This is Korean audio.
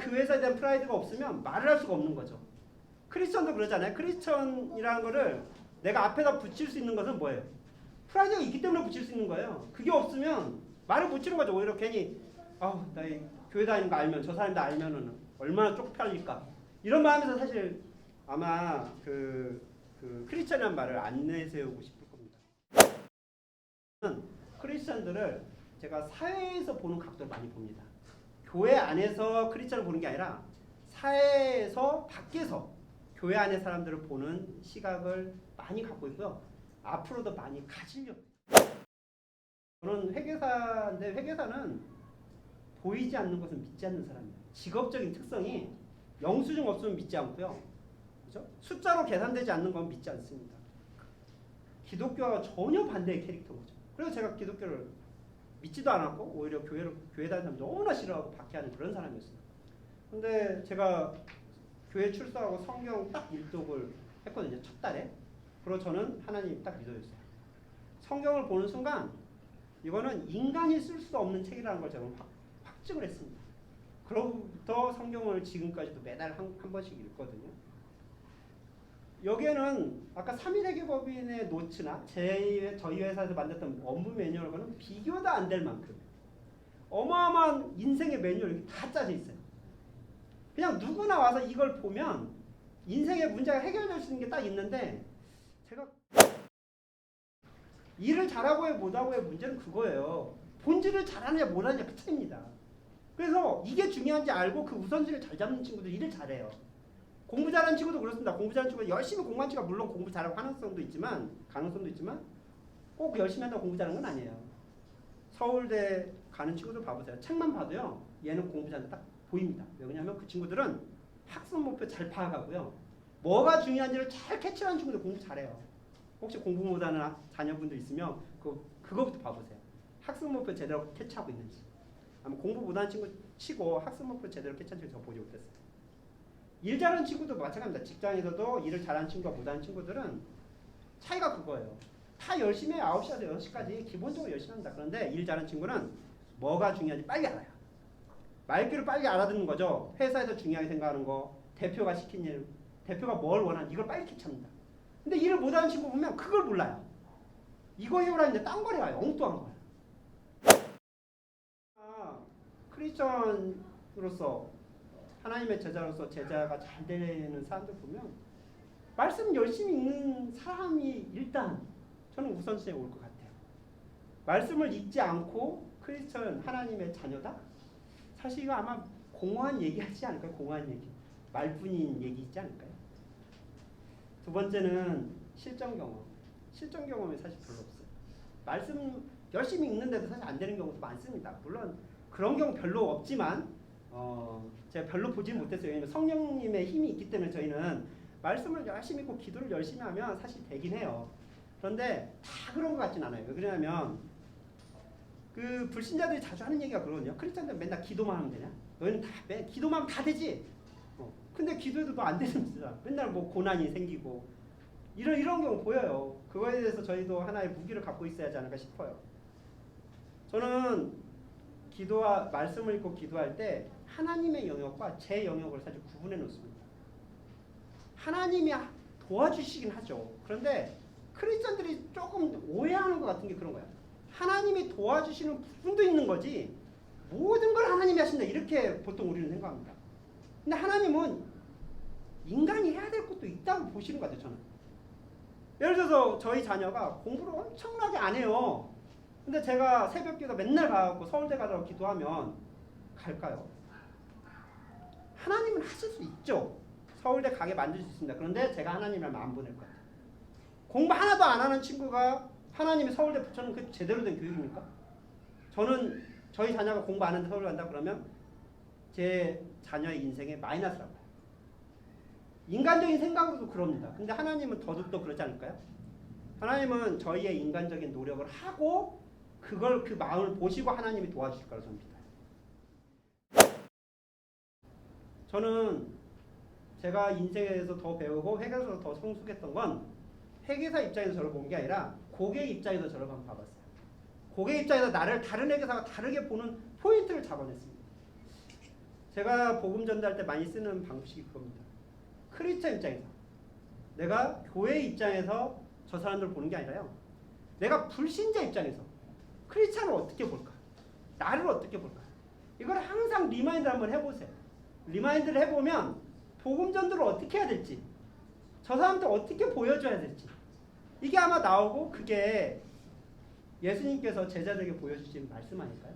그 회사에 대한 프라이드가 없으면 말을 할 수가 없는 거죠. 크리스천도 그러잖아요. 크리스천이라는 거를 내가 앞에다 붙일 수 있는 것은 뭐예요? 프라이드가 있기 때문에 붙일 수 있는 거예요. 그게 없으면 말을 붙이는 거죠. 오히려 괜히 나 교회 다니는 거 알면 저 사람들 알면은 얼마나 쪽팔릴까 이런 마음에서 사실 아마 그 크리스천이라는 말을 안 내세우고 싶을 겁니다. 크리스천들을 제가 사회에서 보는 각도를 많이 봅니다. 교회 안에서 크리스천을 보는 게 아니라 사회에서 밖에서 교회 안의 사람들을 보는 시각을 많이 갖고 있고요. 앞으로도 많이 가지려고. 저는 회계사인데 회계사는 보이지 않는 것은 믿지 않는 사람이에요. 직업적인 특성이 영수증 없으면 믿지 않고요. 그렇죠? 숫자로 계산되지 않는 건 믿지 않습니다. 기독교와 전혀 반대의 캐릭터인 거죠. 그래서 제가 기독교를 믿지도 않았고 오히려 교회 다니는 사람 너무나 싫어하고 박해하는 그런 사람이었어요. 근데 제가 교회 출석하고 성경 딱 일독을 했거든요. 첫 달에. 그리고 저는 하나님 딱 믿어졌어요. 성경을 보는 순간 이거는 인간이 쓸 수 없는 책이라는 걸 제가 확증을 했습니다. 그로부터 성경을 지금까지도 매달 한 번씩 읽거든요. 여기에는 아까 3일회계법인의 노트나 저희 회사에서 만들었던 업무 매뉴얼과는 비교도 안 될 만큼 어마어마한 인생의 매뉴얼이 다 짜져 있어요. 그냥 누구나 와서 이걸 보면 인생의 문제가 해결될 수 있는 게 딱 있는데 제가 일을 잘하고의 못하고의 문제는 그거예요. 본질을 잘하느냐 못하느냐 그 차이입니다. 그래서 이게 중요한지 알고 그 우선순위를 잘 잡는 친구들 일을 잘해요. 공부 잘하는 친구도 그렇습니다. 공부 잘하는 친구가 열심히 공부하는 친구가 물론 공부 잘하고 가능성도 있지만 꼭 열심히 한다고 공부 잘하는 건 아니에요. 서울대 가는 친구들 봐보세요. 책만 봐도요. 얘는 공부 잘한다 딱 보입니다. 왜냐하면 그 친구들은 학습 목표 잘 파악하고요. 뭐가 중요한지를 잘 캐치하는 친구들 공부 잘해요. 혹시 공부 못하는 자녀분들 있으면 그거부터 봐보세요. 학습 목표 제대로 캐치하고 있는지. 아마 공부 못하는 친구 치고 학습 목표 제대로 캐치한 친구 저 보지 못했어요. 일 잘하는 친구도 마찬가지입니다. 직장에서도 일을 잘하는 친구와 못하는 친구들은 차이가 그거예요. 다 열심히 해요. 9시에서 6시까지 기본적으로 열심히 합니다. 그런데 일 잘하는 친구는 뭐가 중요한지 빨리 알아요. 말귀를 빨리 알아듣는 거죠. 회사에서 중요하게 생각하는 거, 대표가 시킨 일, 대표가 뭘 원하는지 이걸 빨리 캐치합니다. 근데 일을 못하는 친구 보면 그걸 몰라요. 이거 해오라는데 딴 걸 해와요. 엉뚱한 거예요. 크리스천으로서 하나님의 제자로서 제자가 잘 되는 사람들 보면 말씀 열심히 읽는 사람이 일단 저는 우선순위에 올 것 같아요. 말씀을 읽지 않고 크리스천 하나님의 자녀다? 사실 이거 아마 공허한 얘기하지 않을까요? 공허한 얘기. 말뿐인 얘기 있지 않을까요? 두 번째는 실전 경험. 실전 경험이 사실 별로 없어요. 말씀 열심히 읽는데도 사실 안 되는 경우도 많습니다. 물론 그런 경우 별로 없지만 제가 별로 보지는 못했어요. 왜냐하면 성령님의 힘이 있기 때문에 저희는 말씀을 열심히 읽고 기도를 열심히 하면 사실 되긴 해요. 그런데 다 그런 것 같진 않아요. 왜 그러냐면 그 불신자들이 자주 하는 얘기가 그러거든요. 크리스찬들 맨날 기도만 하면 되냐? 너희는 다 기도만 하면 다 되지. 근데 기도해도 너 안 되는 거잖아. 맨날 뭐 고난이 생기고 이런 경우 보여요. 그거에 대해서 저희도 하나의 무기를 갖고 있어야 하지 않을까 싶어요. 저는 기도와 말씀을 읽고 기도할 때 하나님의 영역과 제 영역을 사실 구분해 놓습니다. 하나님이 도와주시긴 하죠. 그런데 크리스천들이 조금 오해하는 것 같은 게 그런 거야. 하나님이 도와주시는 부분도 있는 거지 모든 걸 하나님이 하신다 이렇게 보통 우리는 생각합니다. 근데 하나님은 인간이 해야 될 것도 있다고 보시는 것 같아요. 저는. 예를 들어서 저희 자녀가 공부를 엄청나게 안 해요. 근데 제가 새벽기도 맨날 가고 서울대 가라고 기도하면 갈까요? 하나님은 하실 수 있죠. 서울대 가게 만들 수 있습니다. 그런데 제가 하나님이라면 안 보낼 것 같아요. 공부 하나도 안 하는 친구가 하나님이 서울대 붙여놓은 그 제대로 된 교육입니까? 저는 저희 자녀가 공부 안 하는데 서울 간다 그러면 제 자녀의 인생에 마이너스라고 해요. 인간적인 생각으로도 그럽니다. 근데 하나님은 더욱더 그러지 않을까요? 하나님은 저희의 인간적인 노력을 하고 그걸 그 마음을 보시고 하나님이 도와주실 거라고 저는 믿어요. 저는 제가 인생에서 더 배우고 회계사에서 더 성숙했던 건 회계사 입장에서 저를 본 게 아니라 고객 입장에서 저를 한번 봐봤어요. 고객 입장에서 나를 다른 회계사가 다르게 보는 포인트를 잡아냈습니다. 제가 복음 전달 때 많이 쓰는 방식이 그겁니다. 크리스천 입장에서, 내가 교회 입장에서 저 사람들을 보는 게 아니라요. 내가 불신자 입장에서 크리스천을 어떻게 볼까? 나를 어떻게 볼까? 이걸 항상 리마인드 한번 해보세요. 리마인드를 해보면 복음 전도를 어떻게 해야 될지, 저 사람들 어떻게 보여줘야 될지 이게 아마 나오고, 그게 예수님께서 제자들에게 보여주신 말씀 아닐까요?